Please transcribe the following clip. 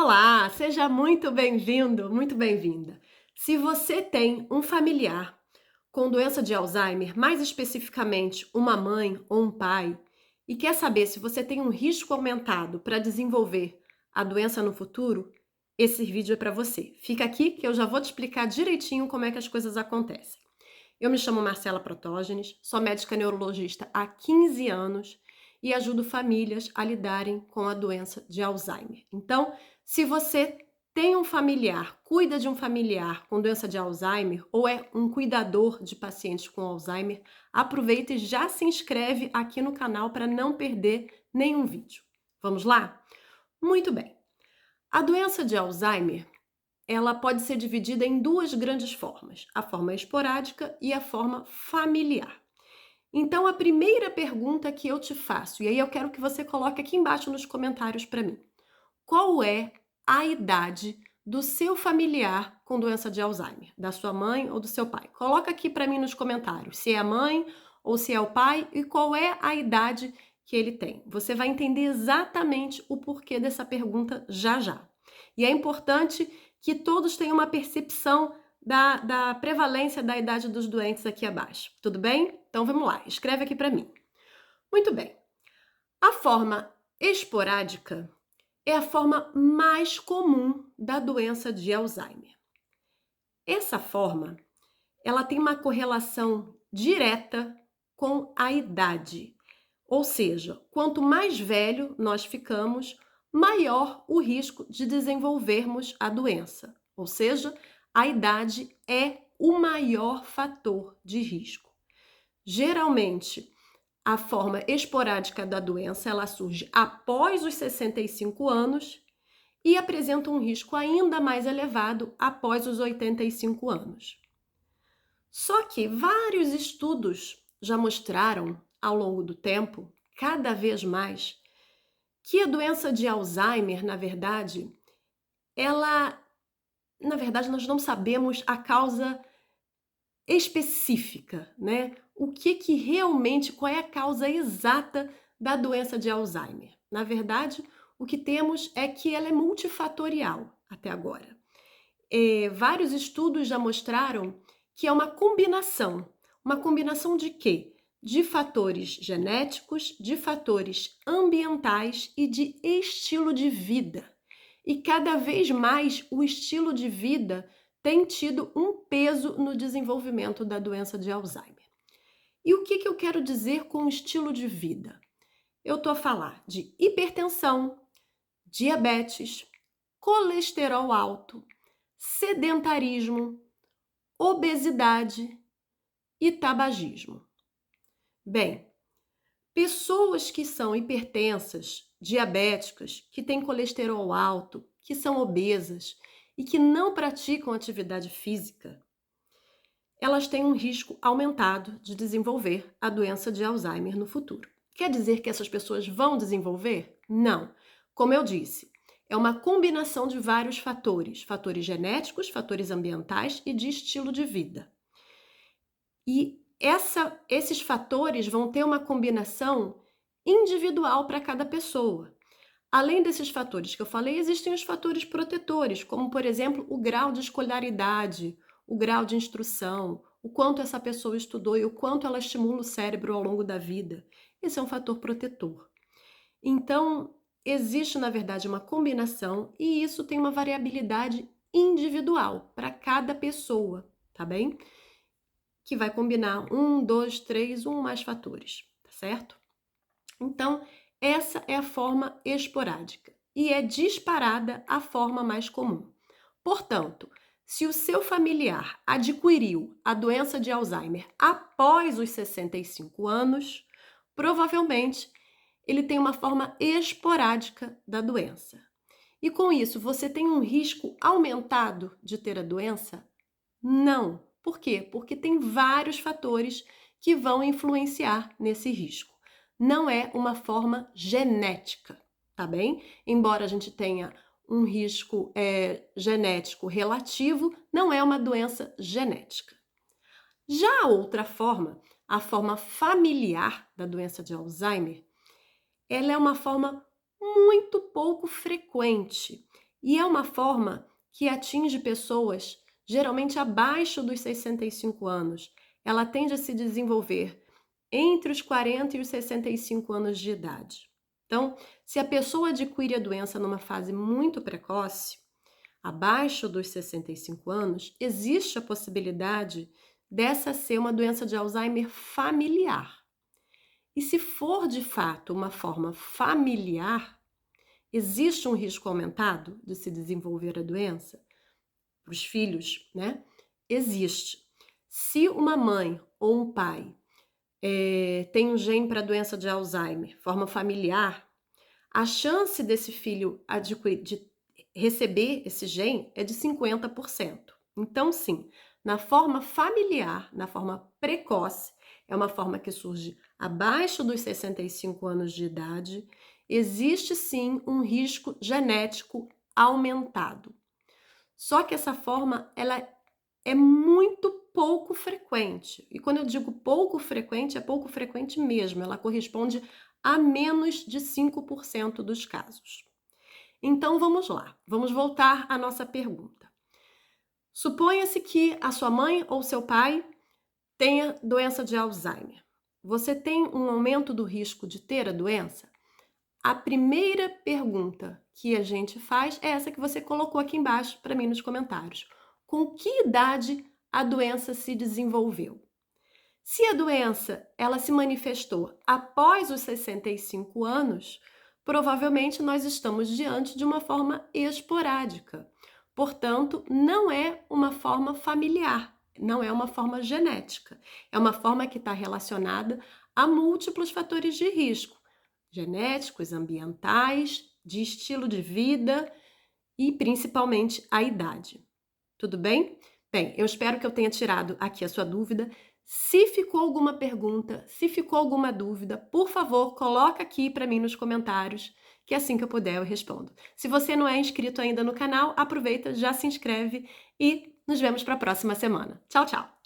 Olá, seja muito bem-vindo, muito bem-vinda. Se você tem um familiar com doença de Alzheimer, mais especificamente uma mãe ou um pai, e quer saber se você tem um risco aumentado para desenvolver a doença no futuro, esse vídeo é para você. Fica aqui que eu já vou te explicar direitinho como é que as coisas acontecem. Eu me chamo Marcela Protógenes, sou médica neurologista há 15 anos e ajudo famílias a lidarem com a doença de Alzheimer. Então, se você tem um familiar, cuida de um familiar com doença de Alzheimer ou é um cuidador de pacientes com Alzheimer, aproveita e já se inscreve aqui no canal para não perder nenhum vídeo. Vamos lá? Muito bem. A doença de Alzheimer ela pode ser dividida em duas grandes formas, a forma esporádica e a forma familiar. Então, a primeira pergunta que eu te faço, e aí eu quero que você coloque aqui embaixo nos comentários para mim: qual é a idade do seu familiar com doença de Alzheimer? Da sua mãe ou do seu pai? Coloca aqui para mim nos comentários se é a mãe ou se é o pai e qual é a idade que ele tem. Você vai entender exatamente o porquê dessa pergunta já já. E é importante que todos tenham uma percepção da prevalência da idade dos doentes aqui abaixo. Tudo bem? Então vamos lá, escreve aqui para mim. Muito bem. A forma esporádica é a forma mais comum da doença de Alzheimer. Essa forma, ela tem uma correlação direta com a idade. Ou seja, quanto mais velho nós ficamos, maior o risco de desenvolvermos a doença. Ou seja, a idade é o maior fator de risco. Geralmente, a forma esporádica da doença, ela surge após os 65 anos e apresenta um risco ainda mais elevado após os 85 anos. Só que vários estudos já mostraram, ao longo do tempo, cada vez mais, que a doença de Alzheimer, nós não sabemos a causa específica, né? Qual é a causa exata da doença de Alzheimer? Na verdade, o que temos é que ela é multifatorial até agora. Vários estudos já mostraram que é uma combinação. Uma combinação de quê? De fatores genéticos, de fatores ambientais e de estilo de vida. E cada vez mais o estilo de vida tem tido um peso no desenvolvimento da doença de Alzheimer. E o que eu quero dizer com estilo de vida? Eu estou a falar de hipertensão, diabetes, colesterol alto, sedentarismo, obesidade e tabagismo. Bem, pessoas que são hipertensas, diabéticas, que têm colesterol alto, que são obesas e que não praticam atividade física, elas têm um risco aumentado de desenvolver a doença de Alzheimer no futuro. Quer dizer que essas pessoas vão desenvolver? Não. Como eu disse, é uma combinação de vários fatores, fatores genéticos, fatores ambientais e de estilo de vida. E esses fatores vão ter uma combinação individual para cada pessoa. Além desses fatores que eu falei, existem os fatores protetores, como, por exemplo, o grau de escolaridade, o grau de instrução, o quanto essa pessoa estudou e o quanto ela estimula o cérebro ao longo da vida. Esse é um fator protetor. Então, existe, na verdade, uma combinação e isso tem uma variabilidade individual para cada pessoa, tá bem? Que vai combinar um, dois, três, um ou mais fatores, tá certo? Então, essa é a forma esporádica e é disparada a forma mais comum. Portanto, se o seu familiar adquiriu a doença de Alzheimer após os 65 anos, provavelmente ele tem uma forma esporádica da doença. E com isso, você tem um risco aumentado de ter a doença? Não. Por quê? Porque tem vários fatores que vão influenciar nesse risco. Não é uma forma genética, tá bem? Embora a gente tenha um risco genético relativo, não é uma doença genética. Já a outra forma, a forma familiar da doença de Alzheimer, ela é uma forma muito pouco frequente e é uma forma que atinge pessoas geralmente abaixo dos 65 anos. Ela tende a se desenvolver entre os 40 e os 65 anos de idade. Então, se a pessoa adquire a doença numa fase muito precoce, abaixo dos 65 anos, existe a possibilidade dessa ser uma doença de Alzheimer familiar. E se for de fato uma forma familiar, existe um risco aumentado de se desenvolver a doença para os filhos, né? Existe. Se uma mãe ou um pai tem um gene para a doença de Alzheimer, forma familiar, a chance desse filho de receber esse gene é de 50%. Então, sim, na forma familiar, na forma precoce, é uma forma que surge abaixo dos 65 anos de idade, existe sim um risco genético aumentado. Só que essa forma, ela é muito pouco frequente. E quando eu digo pouco frequente, é pouco frequente mesmo. Ela corresponde a menos de 5% dos casos. Então vamos lá, vamos voltar à nossa pergunta. Suponha-se que a sua mãe ou seu pai tenha doença de Alzheimer. Você tem um aumento do risco de ter a doença? A primeira pergunta que a gente faz é essa que você colocou aqui embaixo para mim nos comentários. Com que idade a doença se desenvolveu? Se a doença ela se manifestou após os 65 anos, provavelmente nós estamos diante de uma forma esporádica. Portanto, não é uma forma familiar, não é uma forma genética. É uma forma que está relacionada a múltiplos fatores de risco, genéticos, ambientais, de estilo de vida e principalmente a idade. Tudo bem? Bem, eu espero que eu tenha tirado aqui a sua dúvida. Se ficou alguma pergunta, se ficou alguma dúvida, por favor, coloca aqui para mim nos comentários, que assim que eu puder eu respondo. Se você não é inscrito ainda no canal, aproveita, já se inscreve e nos vemos para a próxima semana. Tchau, tchau!